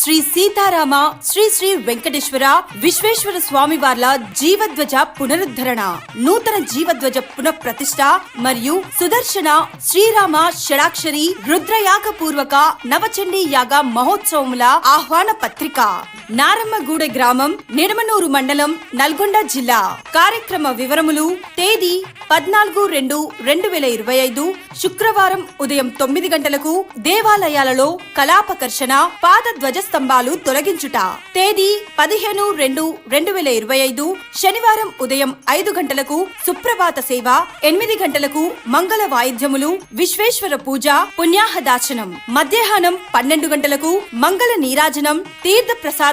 శ్రీ సీతారామ శ్రీ వెంకటేశ్వర విశ్వేశ్వర స్వామి వార్ల జీవధ్వజ పునరుద్ధరణ, నూతన జీవధ్వజ పునఃప్రతిష్ఠ మరియు సుదర్శన శ్రీరామ షడాక్షరి రుద్రయాగ పూర్వక నవచండీ యాగ మహోత్సవముల ఆహ్వాన పత్రిక. నారమ్మగూడె గ్రామం, నిడమనూరు మండలం, నల్గొండ జిల్లా. కార్యక్రమ వివరములు: తేదీ 14/2/2025 శుక్రవారం ఉదయం 9 గంటలకు దేవాలయాలలో కళాపకర్షణ, పాద ధ్వజస్తంభాలు తొలగించుట. తేదీ 15/2/2025 శనివారం ఉదయం 5 గంటలకు సుప్రభాత సేవ, 8 గంటలకు మంగళ వాయిద్యములు, విశ్వేశ్వర పూజ, పుణ్యాహదాచనం. మధ్యాహ్నం 12 గంటలకు మంగళ నీరాజనం, తీర్థ ప్రసాద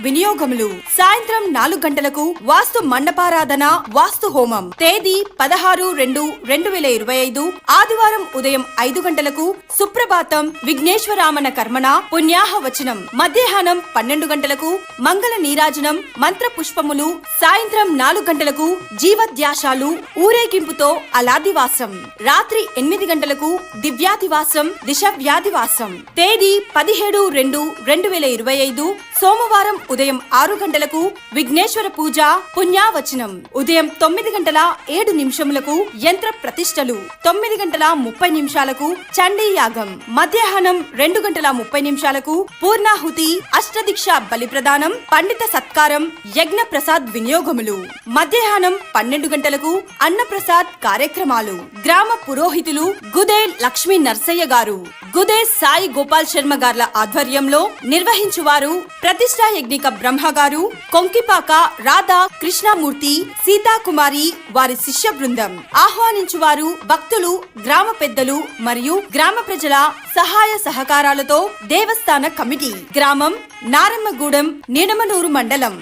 వినియోగములు. సాయంత్రం 4 గంటలకు వాస్తు మండపారాధన, వాస్తు హోమం. తేదీ 16/2/2025 ఆదివారం ఉదయం 5 గంటలకు సుప్రభాతం, విఘ్నేశ్వరామన కర్మణ, పుణ్యాహవచనం. మధ్యాహ్నం 12 గంటలకు మంగళ నీరాజనం, మంత్ర పుష్పములు. సాయంత్రం 4 గంటలకు జీవధ్యాశాలు, ఊరేగింపుతో అలాదివాసం. రాత్రి 8 గంటలకు దివ్యాదివాసం, దిశ వ్యాధివాసం. తేదీ 17/2/2025 సోమవారం ఉదయం 6 గంటలకు విఘ్నేశ్వర పూజ, పుణ్యావచనం. ఉదయం 9:07 యంత్ర ప్రతిష్టలు, 9:30 చండీ యాగం. మధ్యాహ్నం 2:30 పూర్ణాహుతి, అష్టదీక్ష బలి ప్రదానం, పండిత సత్కారం, యజ్ఞ ప్రసాద్ వినియోగములు. మధ్యాహ్నం 12 గంటలకు అన్నప్రసాద్ కార్యక్రమాలు. గ్రామ పురోహితులు గుదే లక్ష్మీ నర్సయ్య గారు, గుదే సాయి గోపాల్ శర్మ గార్ల ఆధ్వర్యంలో నిర్వహించువారు ప్రతిష్టా యజ్ఞిక బ్రహ్మ గారు, కొంకిపాక రాధా కృష్ణమూర్తి, సీతాకుమారి వారి శిష్య బృందం. ఆహ్వానించువారు భక్తులు, గ్రామ పెద్దలు మరియు గ్రామ ప్రజల సహాయ సహకారాలతో దేవస్థాన కమిటీ. గ్రామం నారమ్మగూడెం, నిడమనూరు మండలం.